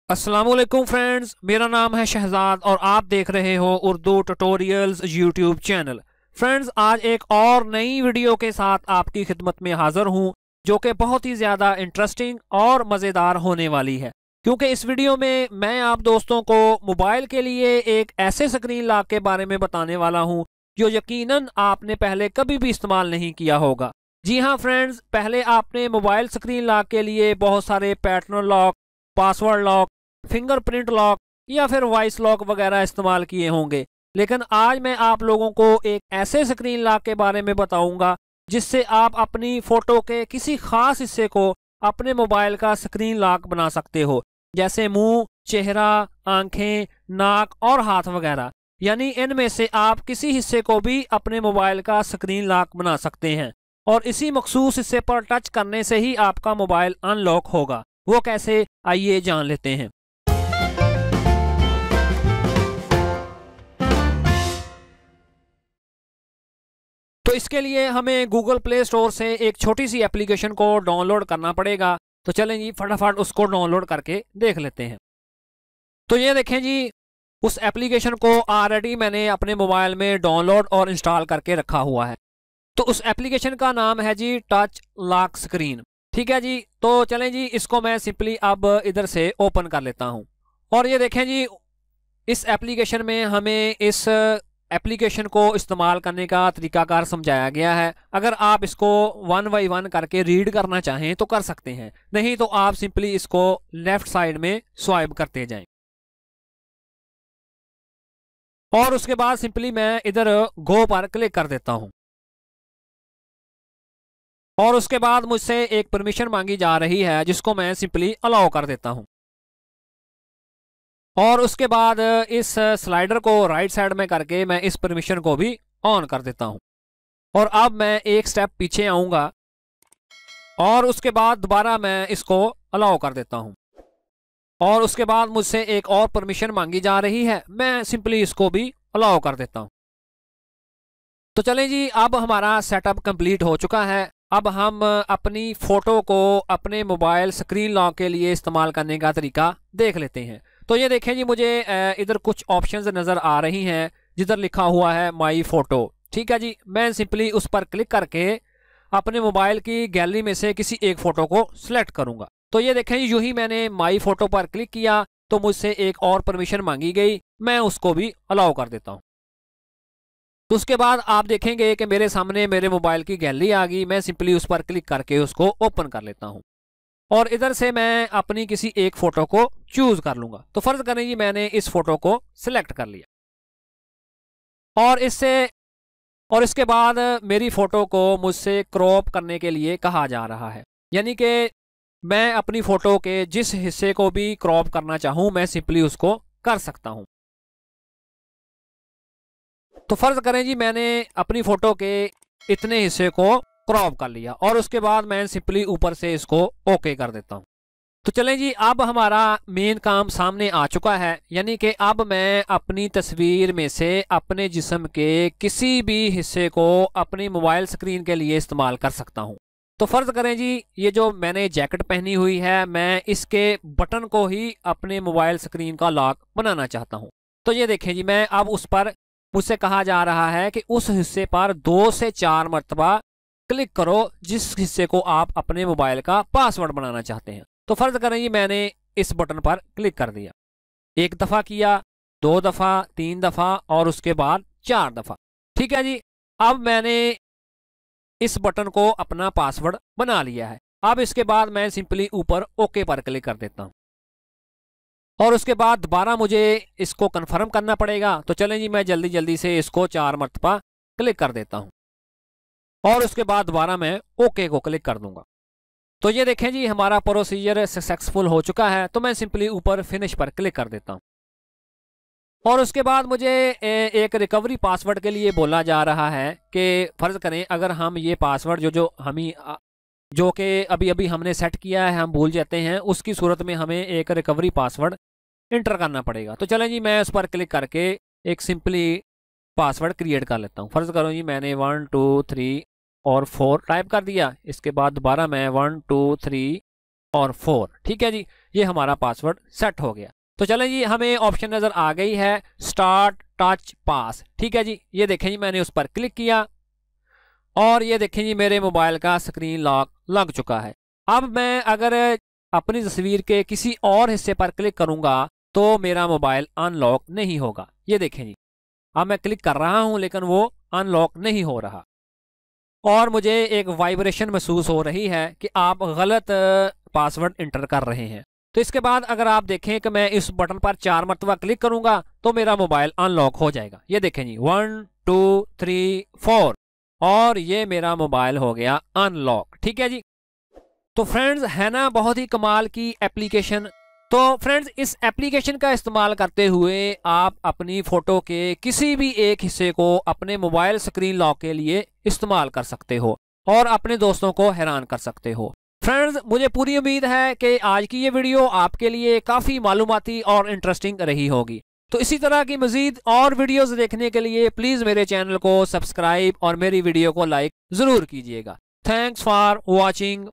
अस्सलामुअलैकुम फ्रेंड्स, मेरा नाम है शहजाद और आप देख रहे हो Urdu tutorials YouTube channel. Friends, आज एक और नई वीडियो के साथ आपकी खिदमत में हाजिर हूं जो कि बहुत ही ज़्यादा इंटरेस्टिंग और मज़ेदार होने वाली है, क्योंकि इस वीडियो में मैं आप दोस्तों को मोबाइल के लिए एक ऐसे स्क्रीन लॉक के बारे में बताने वाला हूं जो यकीनन आपने पहले कभी भी इस्तेमाल नहीं किया होगा। जी हाँ फ्रेंड्स, पहले आपने मोबाइल स्क्रीन लॉक के लिए बहुत सारे pattern lock, password lock, fingerprint lock या फिर वॉइस लॉक वगैरह इस्तेमाल किए होंगे, लेकिन आज मैं आप लोगों को एक ऐसे स्क्रीन लॉक के बारे में बताऊंगा जिससे आप अपनी फोटो के किसी खास हिस्से को अपने मोबाइल का स्क्रीन लॉक बना सकते हो, जैसे मुंह, चेहरा, आंखें, नाक और हाथ वगैरह। यानी इनमें से आप किसी हिस्से को भी अपने मोबाइल का स्क्रीन लॉक बना सकते हैं और इसी मखसूस हिस्से पर टच करने से ही आपका मोबाइल अनलॉक होगा। वो कैसे, आइए जान लेते हैं। तो इसके लिए हमें गूगल प्ले स्टोर से एक छोटी सी एप्लीकेशन को डाउनलोड करना पड़ेगा। तो चलें जी, फटाफट उसको डाउनलोड करके देख लेते हैं। तो ये देखें जी, उस एप्लीकेशन को ऑलरेडी मैंने अपने मोबाइल में डाउनलोड और इंस्टॉल करके रखा हुआ है। तो उस एप्लीकेशन का नाम है जी टच लॉक स्क्रीन। ठीक है जी, तो चलें जी, इसको मैं सिंपली अब इधर से ओपन कर लेता हूँ। और ये देखें जी, इस एप्लीकेशन में हमें इस एप्लीकेशन को इस्तेमाल करने का तरीकाकार समझाया गया है। अगर आप इसको वन बाई वन करके रीड करना चाहें तो कर सकते हैं, नहीं तो आप सिंपली इसको लेफ्ट साइड में स्वाइप करते जाएं। और उसके बाद सिंपली मैं इधर गो पर क्लिक कर देता हूं। और उसके बाद मुझसे एक परमिशन मांगी जा रही है जिसको मैं सिंपली अलाउ कर देता हूं। और उसके बाद इस स्लाइडर को राइट साइड में करके मैं इस परमिशन को भी ऑन कर देता हूं। और अब मैं एक स्टेप पीछे आऊंगा और उसके बाद दोबारा मैं इसको अलाउ कर देता हूं। और उसके बाद मुझसे एक और परमिशन मांगी जा रही है, मैं सिंपली इसको भी अलाउ कर देता हूं। तो चलें जी, अब हमारा सेटअप कंप्लीट हो चुका है। अब हम अपनी फोटो को अपने मोबाइल स्क्रीन लॉक के लिए इस्तेमाल करने का तरीका देख लेते हैं। तो ये देखें जी, मुझे इधर कुछ ऑप्शंस नज़र आ रही हैं जिधर लिखा हुआ है माई फोटो। ठीक है जी, मैं सिंपली उस पर क्लिक करके अपने मोबाइल की गैलरी में से किसी एक फ़ोटो को सिलेक्ट करूंगा। तो ये देखें जी, यूं ही मैंने माई फोटो पर क्लिक किया तो मुझसे एक और परमिशन मांगी गई, मैं उसको भी अलाउ कर देता हूँ। तो उसके बाद आप देखेंगे कि मेरे सामने मेरे मोबाइल की गैलरी आ गई। मैं सिंपली उस पर क्लिक करके उसको ओपन कर लेता हूँ और इधर से मैं अपनी किसी एक फ़ोटो को चूज़ कर लूँगा। तो फ़र्ज़ करें जी, मैंने इस फ़ोटो को सिलेक्ट कर लिया और इसके बाद मेरी फ़ोटो को मुझसे क्रॉप करने के लिए कहा जा रहा है। यानी कि मैं अपनी फ़ोटो के जिस हिस्से को भी क्रॉप करना चाहूँ मैं सिंपली उसको कर सकता हूँ। तो फ़र्ज़ करें जी, मैंने अपनी फ़ोटो के इतने हिस्से को क्रॉप कर लिया और उसके बाद मैं सिंपली ऊपर से इसको ओके कर देता हूँ। तो चलें जी, अब हमारा मेन काम सामने आ चुका है। यानी कि अब मैं अपनी तस्वीर में से अपने जिस्म के किसी भी हिस्से को अपनी मोबाइल स्क्रीन के लिए इस्तेमाल कर सकता हूँ। तो फ़र्ज़ करें जी, ये जो मैंने जैकेट पहनी हुई है, मैं इसके बटन को ही अपने मोबाइल स्क्रीन का लॉक बनाना चाहता हूँ। तो ये देखें जी, मैं अब उस पर, मुझसे कहा जा रहा है कि उस हिस्से पर 2 से 4 मरतबा क्लिक करो जिस हिस्से को आप अपने मोबाइल का पासवर्ड बनाना चाहते हैं। तो फ़र्ज़ करें जी, मैंने इस बटन पर क्लिक कर दिया। 1 दफ़ा किया, 2 दफ़ा, 3 दफ़ा और उसके बाद 4 दफ़ा। ठीक है जी, अब मैंने इस बटन को अपना पासवर्ड बना लिया है। अब इसके बाद मैं सिंपली ऊपर ओके पर क्लिक कर देता हूँ और उसके बाद दोबारा मुझे इसको कंफर्म करना पड़ेगा। तो चलें जी, मैं जल्दी जल्दी से इसको 4 मरतबा क्लिक कर देता हूँ और उसके बाद दोबारा मैं ओके को क्लिक कर दूंगा। तो ये देखें जी, हमारा प्रोसीजर सक्सेसफुल हो चुका है। तो मैं सिंपली ऊपर फिनिश पर क्लिक कर देता हूँ और उसके बाद मुझे एक रिकवरी पासवर्ड के लिए बोला जा रहा है कि फ़र्ज़ करें अगर हम ये पासवर्ड जो कि अभी अभी हमने सेट किया है हम भूल जाते हैं, उसकी सूरत में हमें एक रिकवरी पासवर्ड इंटर करना पड़ेगा। तो चलें जी, मैं उस पर क्लिक करके एक सिंपली पासवर्ड क्रिएट कर लेता हूँ। फ़र्ज़ करो जी, मैंने 1 2 3 और 4 टाइप कर दिया। इसके बाद दोबारा मैं 1 2 3 और 4। ठीक है जी, ये हमारा पासवर्ड सेट हो गया। तो चलें जी, हमें ऑप्शन नज़र आ गई है स्टार्ट टच पास। ठीक है जी, ये देखें जी मैंने उस पर क्लिक किया और ये देखें जी मेरे मोबाइल का स्क्रीन लॉक लग चुका है। अब मैं अगर अपनी तस्वीर के किसी और हिस्से पर क्लिक करूंगा तो मेरा मोबाइल अनलॉक नहीं होगा। ये देखें जी, अब मैं क्लिक कर रहा हूं लेकिन वो अनलॉक नहीं हो रहा और मुझे एक वाइब्रेशन महसूस हो रही है कि आप गलत पासवर्ड इंटर कर रहे हैं। तो इसके बाद अगर आप देखें कि मैं इस बटन पर 4 मरतबा क्लिक करूंगा तो मेरा मोबाइल अनलॉक हो जाएगा। ये देखें जी 1 2 3 4 और ये मेरा मोबाइल हो गया अनलॉक। ठीक है जी, तो फ्रेंड्स है ना बहुत ही कमाल की एप्लीकेशन। तो फ्रेंड्स इस एप्लीकेशन का इस्तेमाल करते हुए आप अपनी फ़ोटो के किसी भी एक हिस्से को अपने मोबाइल स्क्रीन लॉक के लिए इस्तेमाल कर सकते हो और अपने दोस्तों को हैरान कर सकते हो। फ्रेंड्स मुझे पूरी उम्मीद है कि आज की ये वीडियो आपके लिए काफ़ी मालूमाती और इंटरेस्टिंग रही होगी। तो इसी तरह की मज़ीद और वीडियोज़ देखने के लिए प्लीज़ मेरे चैनल को सब्सक्राइब और मेरी वीडियो को लाइक ज़रूर कीजिएगा। Thanks for watching.